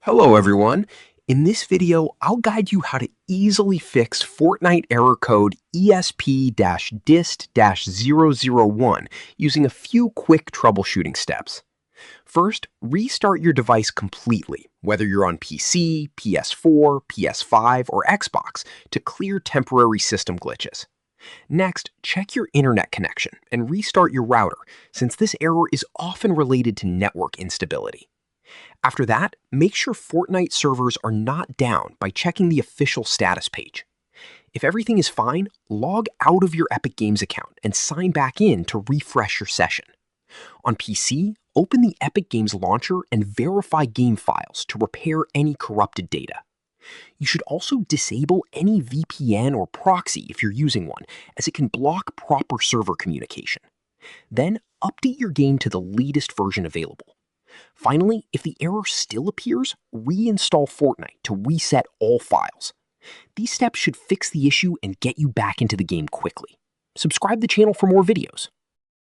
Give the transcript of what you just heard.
Hello everyone. In this video, I'll guide you how to easily fix Fortnite error code ESP-DIST-001 using a few quick troubleshooting steps. First, restart your device completely, whether you're on PC, PS4, PS5, or Xbox, to clear temporary system glitches. Next, check your internet connection and restart your router, since this error is often related to network instability. After that, make sure Fortnite servers are not down by checking the official status page. If everything is fine, log out of your Epic Games account and sign back in to refresh your session. On PC, open the Epic Games launcher and verify game files to repair any corrupted data. You should also disable any VPN or proxy if you're using one, as it can block proper server communication. Then, update your game to the latest version available. Finally, if the error still appears, reinstall Fortnite to reset all files. These steps should fix the issue and get you back into the game quickly. Subscribe to the channel for more videos.